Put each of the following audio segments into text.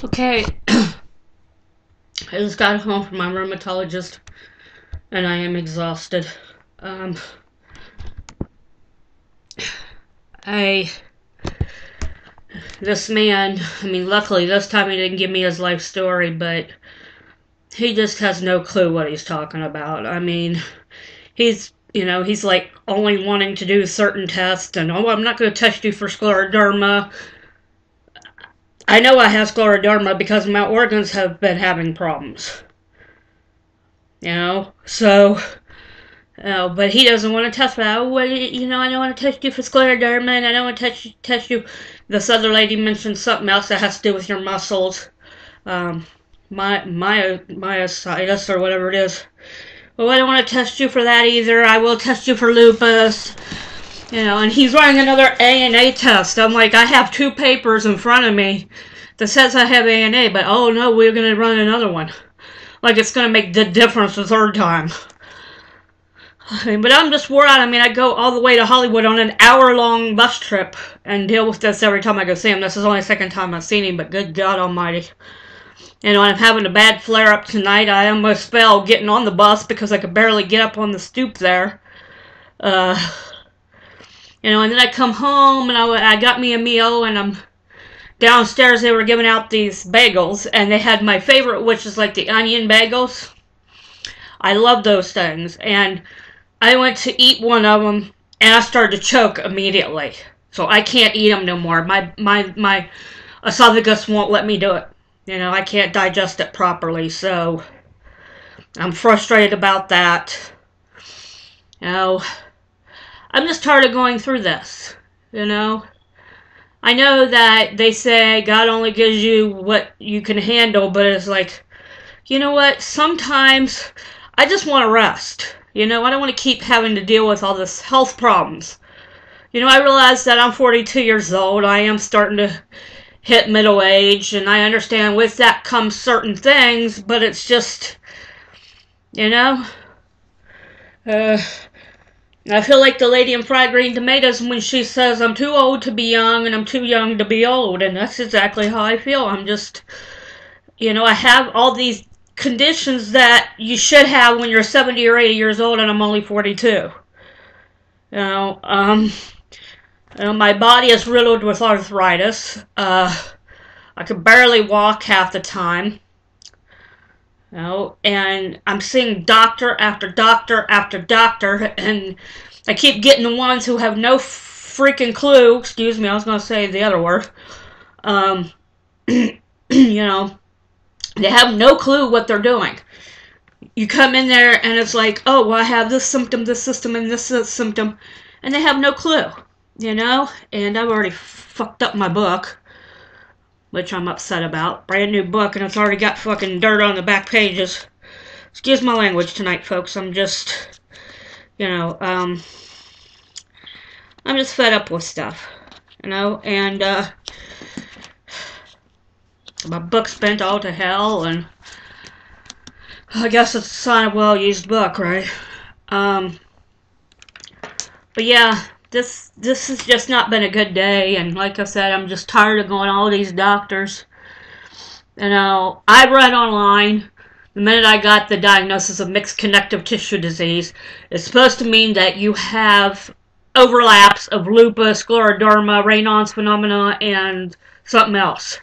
Okay, I just got home from my rheumatologist and I am exhausted. Um, I, this man, luckily this time he didn't give me his life story, but he just has no clue what he's talking about. He's like only wanting to do certain tests and, oh, I'm not going to test you for scleroderma. I know I have scleroderma because my organs have been having problems. But he doesn't want to test me. I don't want to test you for scleroderma, and I don't want to test you. This other lady mentioned something else that has to do with your muscles. Myositis or whatever it is. Well, I don't want to test you for that either. I will test you for lupus. And he's running another ANA test. I'm like, I have 2 papers in front of me that says I have ANA, but oh no, we're going to run another one. Like it's going to make the difference the 3rd time. But I'm just wore out. I go all the way to Hollywood on an hour-long bus trip and deal with this every time I go see him. This is only the 2nd time I've seen him, but good God almighty. I'm having a bad flare-up tonight. I almost fell getting on the bus because I could barely get up on the stoop there. And then I come home and I got me a meal, and I'm downstairs. They were giving out these bagels, and they had my favorite, which is like the onion bagels. I love those things, and I went to eat one of them, and I started to choke immediately. So I can't eat them no more. My esophagus won't let me do it. I can't digest it properly, so I'm frustrated about that. I'm just tired of going through this, I know that they say God only gives you what you can handle, but it's like, you know what? Sometimes I just want to rest. I don't want to keep having to deal with all this health problems. I realize that I'm 42 years old. I am starting to hit middle age, and I understand with that comes certain things, but it's just, I feel like the lady in Fried Green Tomatoes when she says, I'm too old to be young and I'm too young to be old. And that's exactly how I feel. I'm just, I have all these conditions that you should have when you're 70 or 80 years old, and I'm only 42. My body is riddled with arthritis. I could barely walk half the time. And I'm seeing doctor after doctor after doctor, and I keep getting the ones who have no freaking clue. Excuse me, I was going to say the other word. They have no clue what they're doing. You come in there, and it's like, oh, well, I have this symptom, and this symptom, and they have no clue, and I've already fucked up my book, which I'm upset about. Brand new book, and it's already got fucking dirt on the back pages. Excuse my language tonight, folks. I'm just, I'm just fed up with stuff, and, my book's bent all to hell, and I guess it's a sign of a well-used book, right? But yeah, this has just not been a good day, and like I said, I'm just tired of going to all these doctors. I read online, the minute I got the diagnosis of mixed connective tissue disease, it's supposed to mean that you have overlaps of lupus, scleroderma, Raynaud's phenomena, and something else.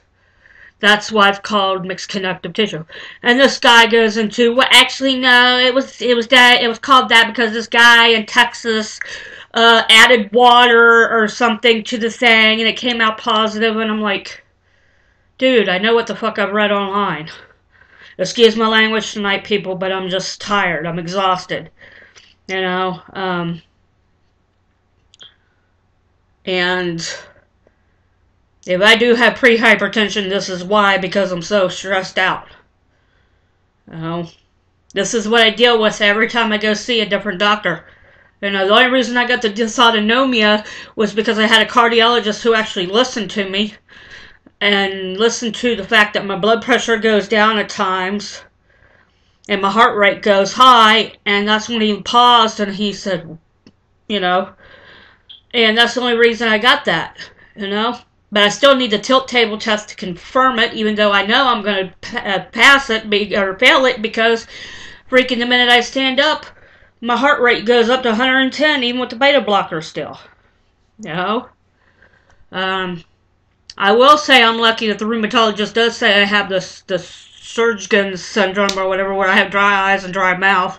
That's why it's called mixed connective tissue. And this guy goes into, well, actually, no, it was called that because this guy in Texas added water or something to the thing, and it came out positive, and I'm like, dude, I know what the fuck I've read online. Excuse my language tonight, people, but I'm just tired. I'm exhausted. And if I do have pre-hypertension, this is why, because I'm so stressed out. This is what I deal with every time I go see a different doctor. The only reason I got the dysautonomia was because I had a cardiologist who actually listened to me and listened to the fact that my blood pressure goes down at times and my heart rate goes high, and that's when he paused and he said, and that's the only reason I got that, But I still need the tilt table test to confirm it, even though I know I'm going to pass it or fail it, because freaking the minute I stand up, my heart rate goes up to 110, even with the beta blocker still. You know? I will say I'm lucky that the rheumatologist does say I have the Sjögren's syndrome or whatever, where I have dry eyes and dry mouth.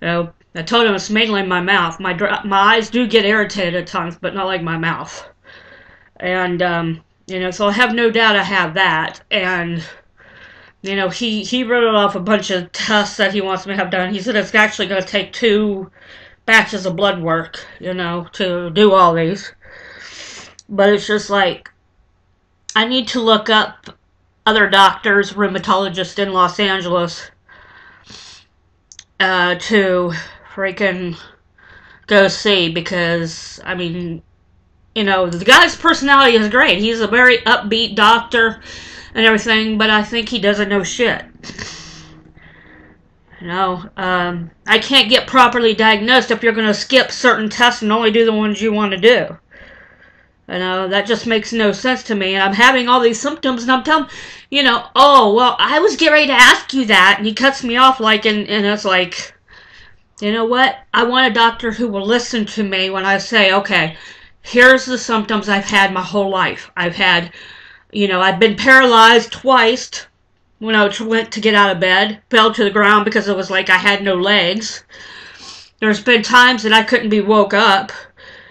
You know, I told him it's mainly my mouth. My eyes do get irritated at times, but not like my mouth. And, you know, so I have no doubt I have that. And, you know, he wrote off a bunch of tests that he wants me to have done. He said it's actually going to take 2 batches of blood work, you know, to do all these. But it's just like, I need to look up other doctors, rheumatologists in Los Angeles, to freaking go see, because, I mean, you know, the guy's personality is great. He's a very upbeat doctor and everything, but I think he doesn't know shit. You know, I can't get properly diagnosed if you're going to skip certain tests and only do the ones you want to do. You know, that just makes no sense to me. And I'm having all these symptoms, and I'm telling, you know, oh, well, I was getting ready to ask you that. And he cuts me off, like, and it's like, you know what? I want a doctor who will listen to me when I say, okay, here's the symptoms I've had my whole life. I've had, you know, I've been paralyzed twice when I went to get out of bed. Fell to the ground because it was like I had no legs. There's been times that I couldn't be woke up.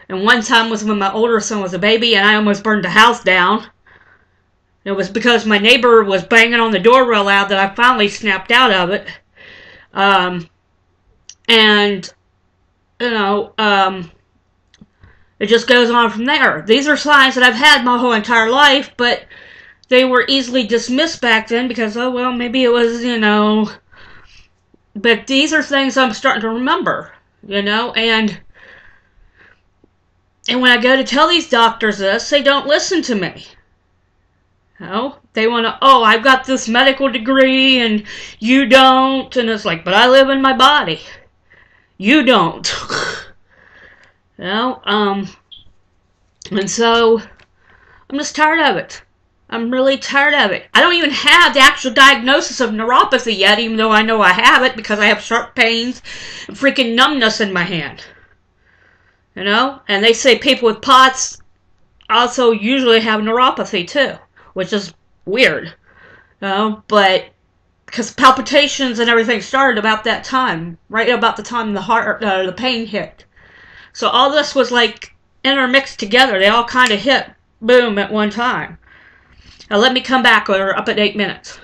And one time was when my older son was a baby and I almost burned the house down. It was because my neighbor was banging on the door real loud that I finally snapped out of it. And, you know, it just goes on from there. These are signs that I've had my whole entire life, but they were easily dismissed back then because, oh, well, maybe it was, you know. But these are things I'm starting to remember, you know, and when I go to tell these doctors this, they don't listen to me. You know, they want to, oh, I've got this medical degree and you don't. And it's like, but I live in my body. You don't. You know, and so I'm just tired of it. I'm really tired of it. I don't even have the actual diagnosis of neuropathy yet, even though I know I have it because I have sharp pains and freaking numbness in my hand. You know? And they say people with POTS also usually have neuropathy too, which is weird. You know? But because palpitations and everything started about that time, right about the time the pain hit. So all this was like intermixed together. They all kind of hit, boom, at one time. Now let me come back. We're up at 8 minutes.